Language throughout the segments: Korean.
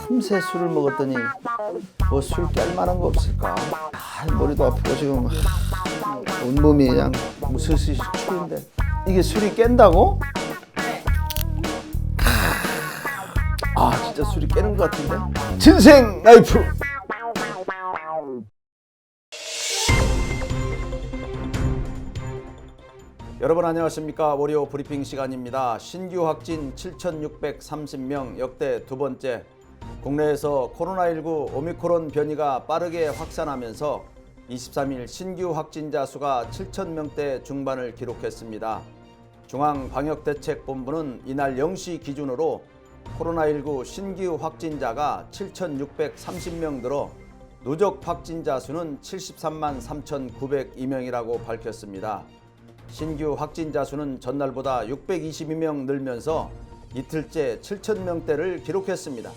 틈새 술을 먹었더니 뭐 술 깰 만한 거 없을까? 머리도 아프고 지금 온몸이 그냥 무슬슬 추운데 이게 술이 깬다고? 진짜 술이 깨는 것 같은데? 진생 라이프! 여러분 안녕하십니까. 월요 브리핑 시간입니다. 신규 확진 7,630명 역대 두 번째. 국내에서 코로나19 오미크론 변이가 빠르게 확산하면서 23일 신규 확진자 수가 7,000명대 중반을 기록했습니다. 중앙방역대책본부는 이날 0시 기준으로 코로나19 신규 확진자가 7,630명 늘어 누적 확진자 수는 73만 3,902명이라고 밝혔습니다. 신규 확진자 수는 전날보다 622명 늘면서 이틀째 7,000명대를 기록했습니다.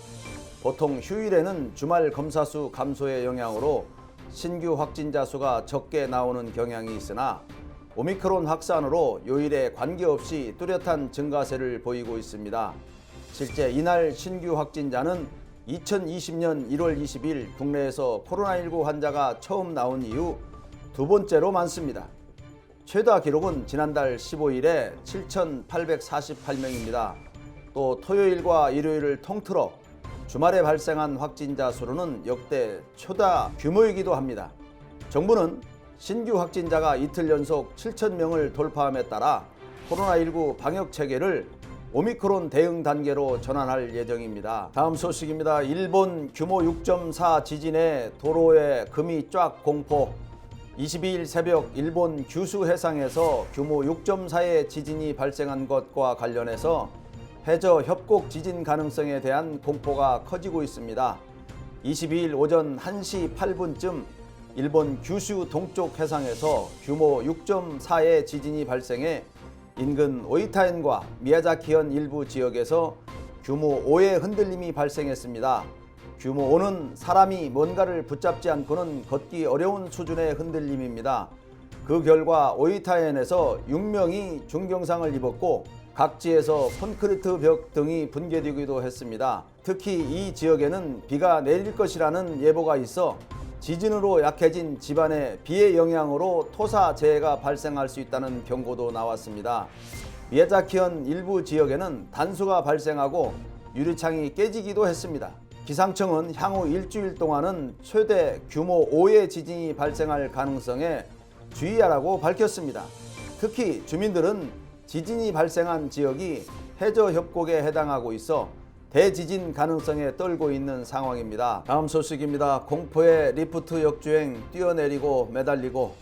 보통 휴일에는 주말 검사 수 감소의 영향으로 신규 확진자 수가 적게 나오는 경향이 있으나 오미크론 확산으로 요일에 관계없이 뚜렷한 증가세를 보이고 있습니다. 실제 이날 신규 확진자는 2020년 1월 20일 국내에서 코로나19 환자가 처음 나온 이후 두 번째로 많습니다. 최다 기록은 지난달 15일에 7,848명입니다. 또 토요일과 일요일을 통틀어 주말에 발생한 확진자 수로는 역대 최다 규모이기도 합니다. 정부는 신규 확진자가 이틀 연속 7,000명을 돌파함에 따라 코로나19 방역 체계를 오미크론 대응 단계로 전환할 예정입니다. 다음 소식입니다. 일본 규모 6.4 지진에 도로에 금이 쫙 공포. 22일 새벽 일본 규슈 해상에서 규모 6.4의 지진이 발생한 것과 관련해서 해저 협곡 지진 가능성에 대한 공포가 커지고 있습니다. 22일 오전 1시 8분쯤 일본 규슈 동쪽 해상에서 규모 6.4의 지진이 발생해 인근 오이타현과 미야자키현 일부 지역에서 규모 5의 흔들림이 발생했습니다. 규모 5는 사람이 뭔가를 붙잡지 않고는 걷기 어려운 수준의 흔들림입니다. 그 결과 오이타현에서 6명이 중경상을 입었고 각지에서 콘크리트 벽 등이 붕괴되기도 했습니다. 특히 이 지역에는 비가 내릴 것이라는 예보가 있어 지진으로 약해진 집안에 비의 영향으로 토사재해가 발생할 수 있다는 경고도 나왔습니다. 미야자키현 일부 지역에는 단수가 발생하고 유리창이 깨지기도 했습니다. 기상청은 향후 일주일 동안은 최대 규모 5의 지진이 발생할 가능성에 주의하라고 밝혔습니다. 특히 주민들은 지진이 발생한 지역이 해저 협곡에 해당하고 있어 대지진 가능성에 떨고 있는 상황입니다. 다음 소식입니다. 공포의 리프트 역주행 뛰어내리고 매달리고.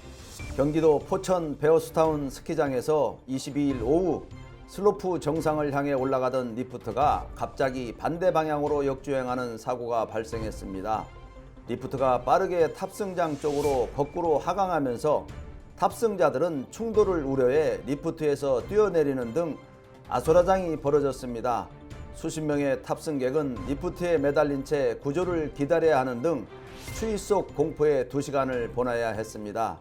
경기도 포천 베어스타운 스키장에서 22일 오후 슬로프 정상을 향해 올라가던 리프트가 갑자기 반대 방향으로 역주행하는 사고가 발생했습니다. 리프트가 빠르게 탑승장 쪽으로 거꾸로 하강하면서 탑승자들은 충돌을 우려해 리프트에서 뛰어내리는 등 아수라장이 벌어졌습니다. 수십 명의 탑승객은 리프트에 매달린 채 구조를 기다려야 하는 등 추위 속 공포에 2시간을 보내야 했습니다.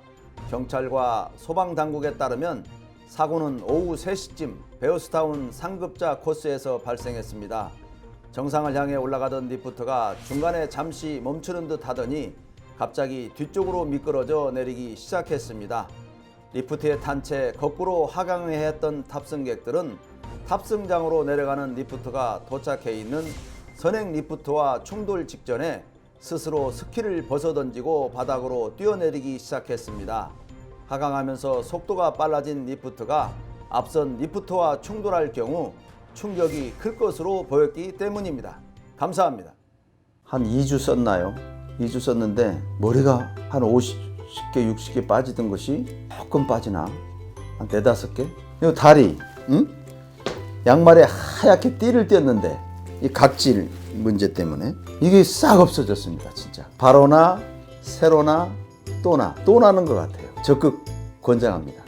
경찰과 소방당국에 따르면 사고는 오후 3시쯤 베어스타운 상급자 코스에서 발생했습니다. 정상을 향해 올라가던 리프트가 중간에 잠시 멈추는 듯 하더니 갑자기 뒤쪽으로 미끄러져 내리기 시작했습니다. 리프트에 탄 채 거꾸로 하강해야 했던 탑승객들은 탑승장으로 내려가는 리프트가 도착해 있는 선행 리프트와 충돌 직전에 스스로 스키를 벗어던지고 바닥으로 뛰어내리기 시작했습니다. 하강하면서 속도가 빨라진 리프트가 앞선 리프트와 충돌할 경우 충격이 클 것으로 보였기 때문입니다. 감사합니다. 한 2주 썼나요? 2주 썼는데 머리가 한 50개, 60개 빠지던 것이 조금 빠지나? 한 4, 5개? 이 다리, 응? 양말에 하얗게 띠를 띄었는데 이 각질 문제 때문에 이게 싹 없어졌습니다. 진짜 바로나 세로나 또나는 것 같아요. 적극 권장합니다.